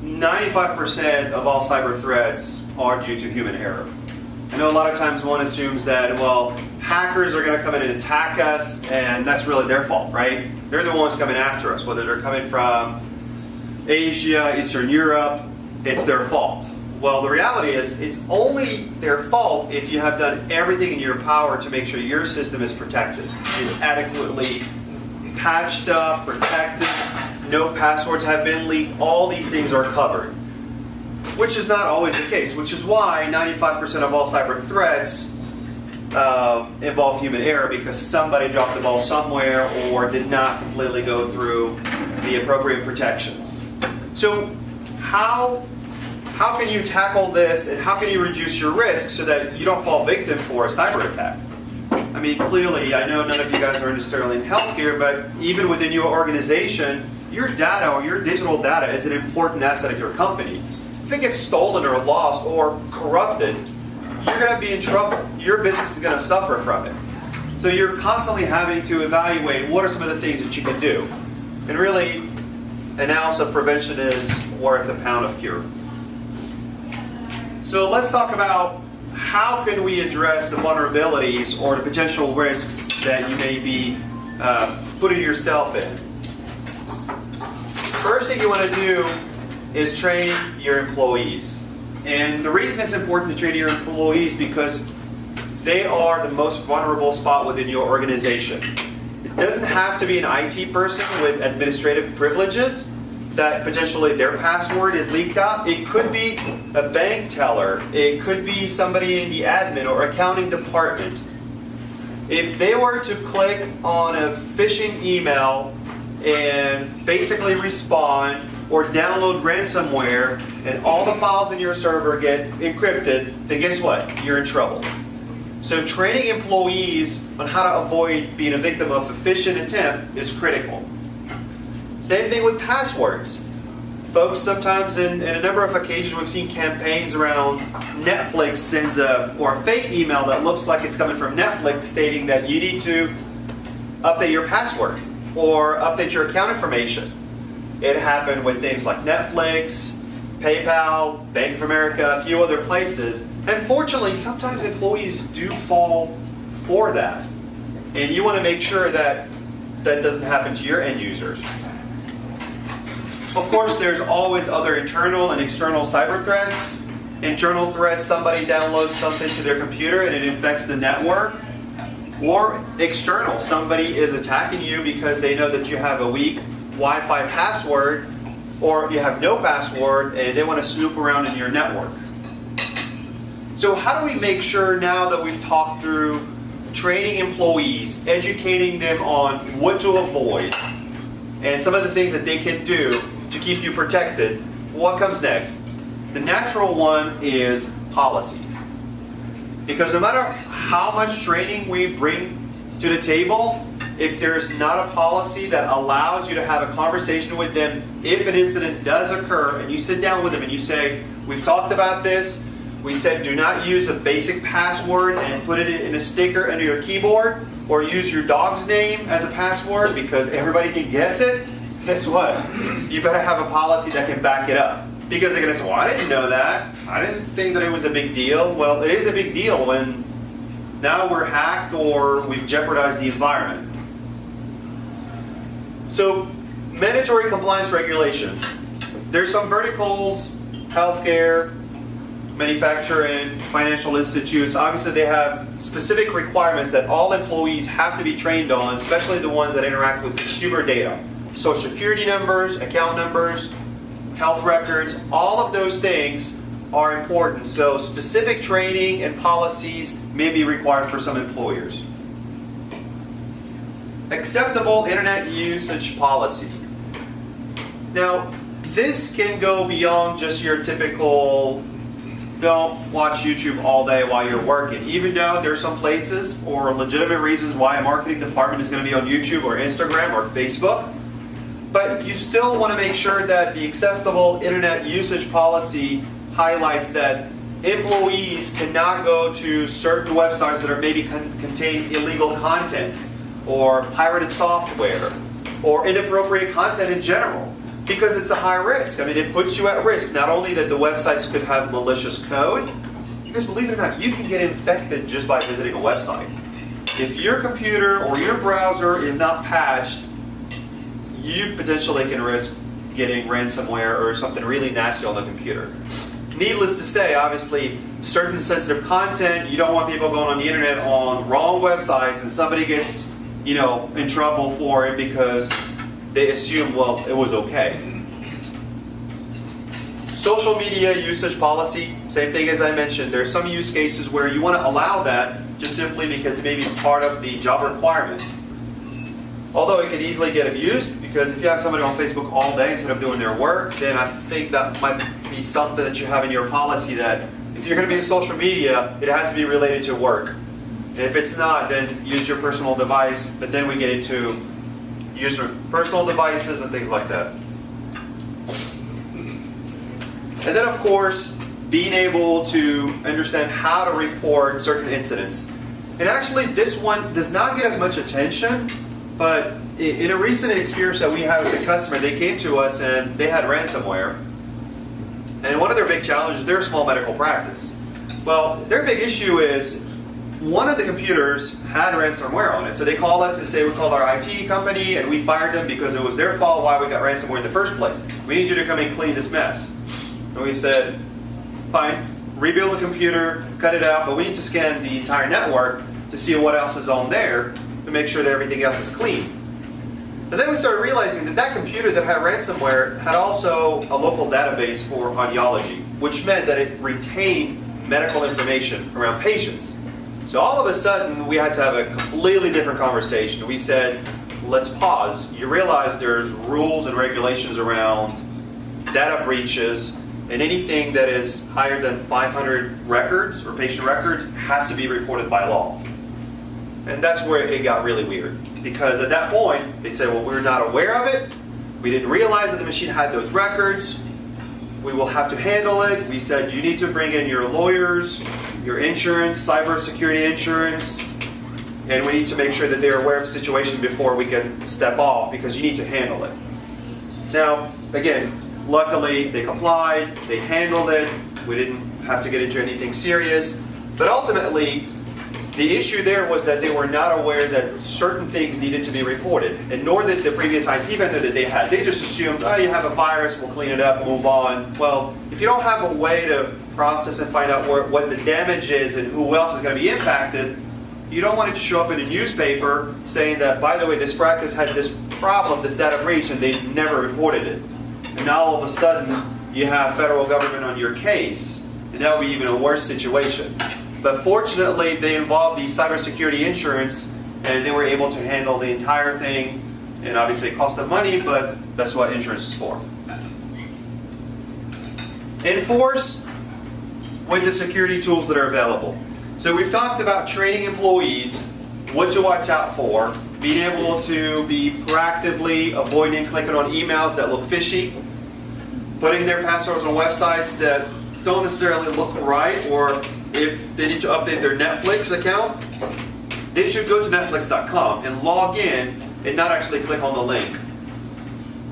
95% of all cyber threats are due to human error. I know a lot of times one assumes that, well, hackers are going to come in and attack us, and that's really their fault, right? They're the ones coming after us. Whether they're coming from Asia, Eastern Europe, it's their fault. Well, the reality is it's only their fault if you have done everything in your power to make sure your system is protected, is adequately patched up, protected, no passwords have been leaked, all these things are covered. Which is not always the case, which is why 95% of all cyber threats involve human error, because somebody dropped the ball somewhere or did not completely go through the appropriate protections. So how can you tackle this, and how can you reduce your risk so that you don't fall victim for a cyber attack? I mean, clearly, I know none of you guys are necessarily in healthcare, but even within your organization, your data or your digital data is an important asset of your company. If it gets stolen or lost or corrupted, you're going to be in trouble. Your business is going to suffer from it. So you're constantly having to evaluate what are some of the things that you can do. And really, an ounce of prevention is worth a pound of cure. So let's talk about how can we address the vulnerabilities or the potential risks that you may be putting yourself in. First thing you want to do is train your employees. And the reason it's important to train your employees because they are the most vulnerable spot within your organization. It doesn't have to be an IT person with administrative privileges that potentially their password is leaked out. It could be a bank teller. It could be somebody in the admin or accounting department. If they were to click on a phishing email and basically respond or download ransomware and all the files in your server get encrypted, then guess what? You're in trouble. So training employees on how to avoid being a victim of a phishing attempt is critical. Same thing with passwords. Folks, sometimes in a number of occasions we've seen campaigns around Netflix sends a fake email that looks like it's coming from Netflix stating that you need to update your password or update your account information. It happened with things like Netflix, PayPal, Bank of America, a few other places. And fortunately, sometimes employees do fall for that. And you want to make sure that that doesn't happen to your end users. Of course, there's always other internal and external cyber threats. Internal threats, somebody downloads something to their computer and it infects the network. Or external, somebody is attacking you because they know that you have a weak Wi-Fi password or you have no password and they want to snoop around in your network. So how do we make sure now that we've talked through training employees, educating them on what to avoid, and some of the things that they can do to keep you protected, what comes next? The natural one is policies. Because no matter how much training we bring to the table, if there's not a policy that allows you to have a conversation with them if an incident does occur, and you sit down with them and you say, we've talked about this, we said do not use a basic password and put it in a sticker under your keyboard, or use your dog's name as a password because everybody can guess it, guess what? You better have a policy that can back it up. Because they're going to say, well, I didn't know that. I didn't think that it was a big deal. Well, it is a big deal when now we're hacked or we've jeopardized the environment. So, mandatory compliance regulations. There's some verticals, healthcare, manufacturing, financial institutes. Obviously, they have specific requirements that all employees have to be trained on, especially the ones that interact with consumer data. Social security numbers, account numbers, health records, all of those things are important. So specific training and policies may be required for some employers. Acceptable internet usage policy. Now, this can go beyond just your typical don't watch YouTube all day while you're working. Even though there's some places or legitimate reasons why a marketing department is going to be on YouTube or Instagram or Facebook, but you still want to make sure that the acceptable internet usage policy highlights that employees cannot go to certain websites that are maybe contain illegal content or pirated software or inappropriate content in general, because it's a high risk. I mean, it puts you at risk. Not only that the websites could have malicious code, because believe it or not, you can get infected just by visiting a website. If your computer or your browser is not patched, you potentially can risk getting ransomware or something really nasty on the computer. Needless to say, obviously, certain sensitive content, you don't want people going on the internet on wrong websites and somebody gets, in trouble for it because they assume, well, it was okay. Social media usage policy, same thing as I mentioned. There's some use cases where you want to allow that just simply because it may be part of the job requirement. Although it can easily get abused, because if you have somebody on Facebook all day instead of doing their work, then I think that might be something that you have in your policy, that if you're going to be in social media, it has to be related to work. And if it's not, then use your personal device, but then we get into user personal devices and things like that. And then, of course, being able to understand how to report certain incidents. And actually, this one does not get as much attention, but in a recent experience that we had with a customer, they came to us and they had ransomware. And one of their big challenges, they're a small medical practice. Well, their big issue is one of the computers had ransomware on it. So they call us and say, we called our IT company and we fired them because it was their fault why we got ransomware in the first place. We need you to come and clean this mess. And we said, fine, rebuild the computer, cut it out, but we need to scan the entire network to see what else is on there to make sure that everything else is clean. And then we started realizing that that computer that had ransomware had also a local database for audiology, which meant that it retained medical information around patients. So all of a sudden, we had to have a completely different conversation. We said, let's pause. You realize there's rules and regulations around data breaches, and anything that is higher than 500 records or patient records has to be reported by law. And that's where it got really weird. Because at that point, they said, well, we're not aware of it. We didn't realize that the machine had those records. We will have to handle it. We said, you need to bring in your lawyers, your insurance, cybersecurity insurance, and we need to make sure that they're aware of the situation before we can step off, because you need to handle it. Now, again, luckily they complied, they handled it. We didn't have to get into anything serious. But ultimately, the issue there was that they were not aware that certain things needed to be reported, and nor did the previous IT vendor that they had. They just assumed, oh, you have a virus, we'll clean it up, move on. Well, if you don't have a way to process and find out what the damage is and who else is going to be impacted, you don't want it to show up in a newspaper saying that, by the way, this practice had this problem, this data breach, and they never reported it. And now all of a sudden, you have federal government on your case, and that would be even a worse situation. But fortunately, they involved the cybersecurity insurance, and they were able to handle the entire thing. And obviously, it cost them money, but that's what insurance is for. Enforce with the security tools that are available. So we've talked about training employees, what to watch out for, being able to be proactively avoiding clicking on emails that look fishy, putting their passwords on websites that don't necessarily look right, or if they need to update their Netflix account, they should go to Netflix.com and log in and not actually click on the link.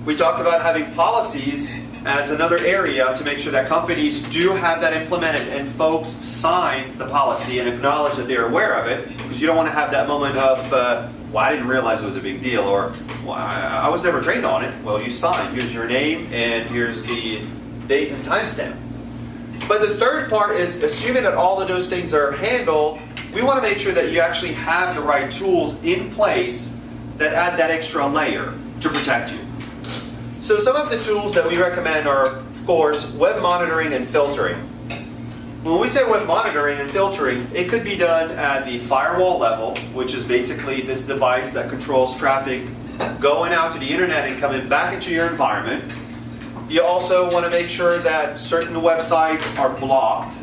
We talked about having policies as another area to make sure that companies do have that implemented and folks sign the policy and acknowledge that they're aware of it, because you don't want to have that moment of, well, I didn't realize it was a big deal, or well, I was never trained on it. Well, you signed. Here's your name, and here's the date and timestamp. But the third part is, assuming that all of those things are handled, we want to make sure that you actually have the right tools in place that add that extra layer to protect you. So some of the tools that we recommend are, of course, web monitoring and filtering. When we say web monitoring and filtering, it could be done at the firewall level, which is basically this device that controls traffic going out to the internet and coming back into your environment. You also want to make sure that certain websites are blocked.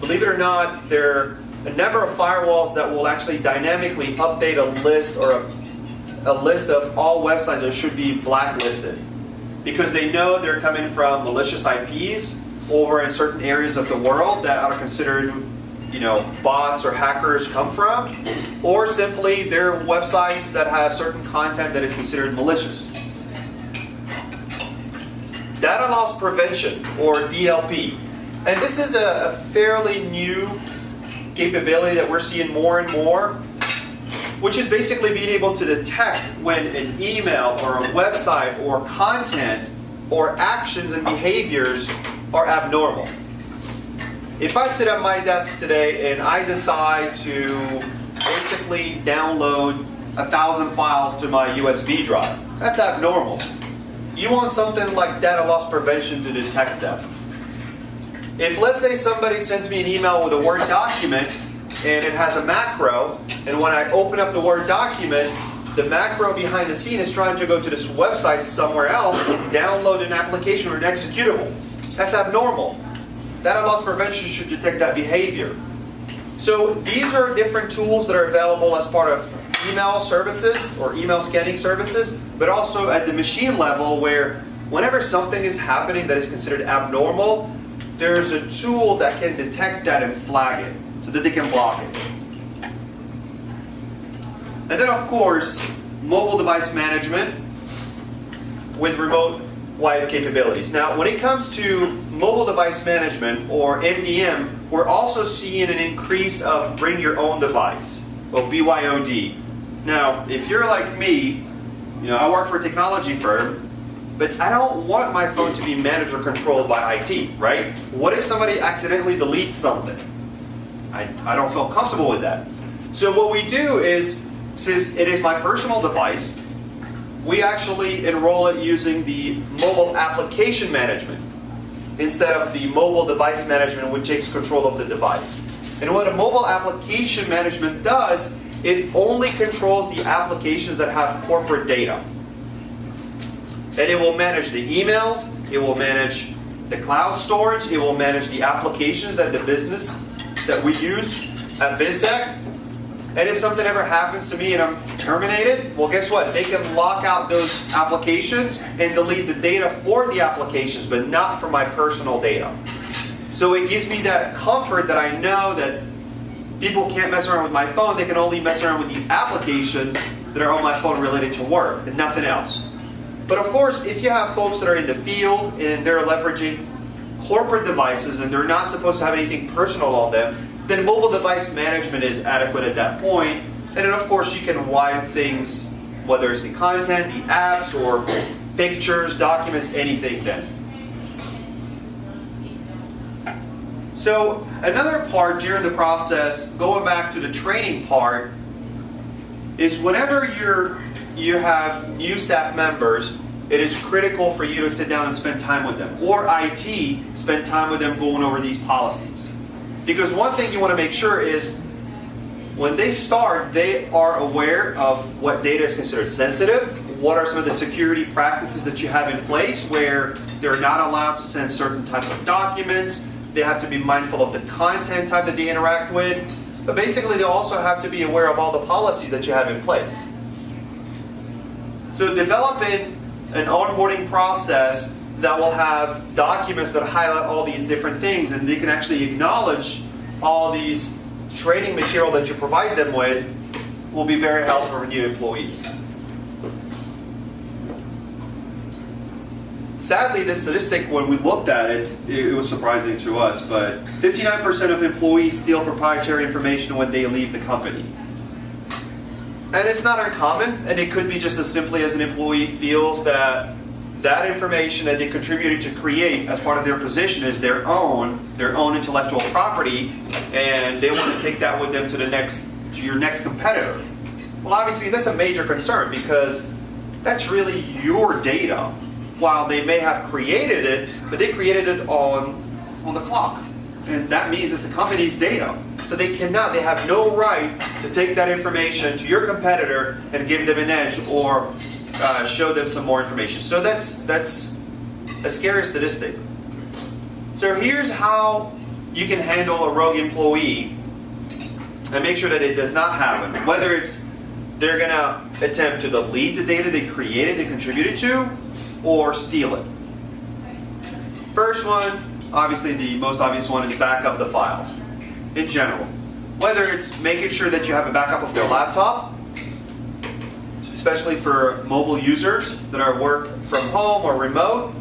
Believe it or not, there are a number of firewalls that will actually dynamically update a list, or a list of all websites that should be blacklisted, because they know they're coming from malicious IPs over in certain areas of the world that are considered bots or hackers come from, or simply they're websites that have certain content that is considered malicious. Data loss prevention, or DLP. And this is a fairly new capability that we're seeing more and more, which is basically being able to detect when an email or a website or content or actions and behaviors are abnormal. If I sit at my desk today and I decide to basically download 1,000 files to my USB drive, that's abnormal. You want something like data loss prevention to detect that. If, let's say, somebody sends me an email with a Word document and it has a macro, and when I open up the Word document, the macro behind the scene is trying to go to this website somewhere else and download an application or an executable. That's abnormal. Data loss prevention should detect that behavior. So these are different tools that are available as part of email services or email scanning services, but also at the machine level, where whenever something is happening that is considered abnormal, there's a tool that can detect that and flag it so that they can block it. And then, of course, mobile device management with remote wipe capabilities. Now, when it comes to mobile device management, or MDM, we're also seeing an increase of bring your own device, or BYOD. Now, if you're like me, I work for a technology firm, but I don't want my phone to be managed or controlled by IT, right? What if somebody accidentally deletes something? I don't feel comfortable with that. So what we do is, since it is my personal device, we actually enroll it using the mobile application management instead of the mobile device management, which takes control of the device. And what a mobile application management does, it only controls the applications that have corporate data. And it will manage the emails, it will manage the cloud storage, it will manage the applications that the business that we use at BizTech. And if something ever happens to me and I'm terminated, well, guess what? They can lock out those applications and delete the data for the applications, but not for my personal data. So it gives me that comfort that I know that people can't mess around with my phone. They can only mess around with the applications that are on my phone related to work and nothing else. But of course, if you have folks that are in the field and they're leveraging corporate devices and they're not supposed to have anything personal on them, then mobile device management is adequate at that point. And then of course you can wipe things, whether it's the content, the apps, or pictures, documents, anything then. So another part during the process, going back to the training part, is whenever you have new staff members, it is critical for you to sit down and spend time with them, or IT spend time with them going over these policies. Because one thing you want to make sure is when they start, they are aware of what data is considered sensitive, what are some of the security practices that you have in place where they're not allowed to send certain types of documents, they have to be mindful of the content type that they interact with, but basically they also have to be aware of all the policies that you have in place. So developing an onboarding process that will have documents that highlight all these different things, and they can actually acknowledge all these training material that you provide them with, will be very helpful for new employees. Sadly, this statistic, when we looked at it, it was surprising to us, but 59% of employees steal proprietary information when they leave the company. And it's not uncommon, and it could be just as simply as an employee feels that that information that they contributed to create as part of their position is their own intellectual property, and they want to take that with them to your next competitor. Well, obviously that's a major concern, because that's really your data. While they may have created it, but they created it on the clock, and that means it's the company's data. So they have no right to take that information to your competitor and give them an edge or show them some more information. So that's a scary statistic. So here's how you can handle a rogue employee and make sure that it does not happen. Whether it's they're going to attempt to delete the data they created, they contributed to, or steal it. First one, obviously the most obvious one, is back up the files. in general. Whether it's making sure that you have a backup of your laptop, especially for mobile users that are work from home or remote.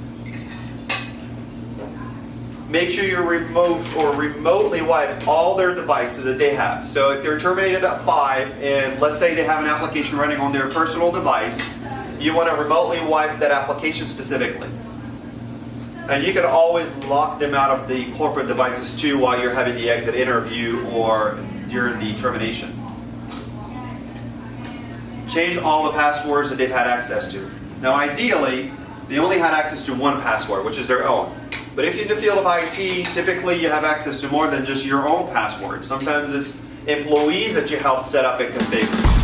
Make sure you remove or remotely wipe all their devices that they have. So if they're terminated at 5 and let's say they have an application running on their personal device, you want to remotely wipe that application specifically. And you can always lock them out of the corporate devices too while you're having the exit interview or during the termination. Change all the passwords that they've had access to. Now ideally, they only had access to one password, which is their own. But if you're in the field of IT, typically you have access to more than just your own password. Sometimes it's employees that you help set up and configure.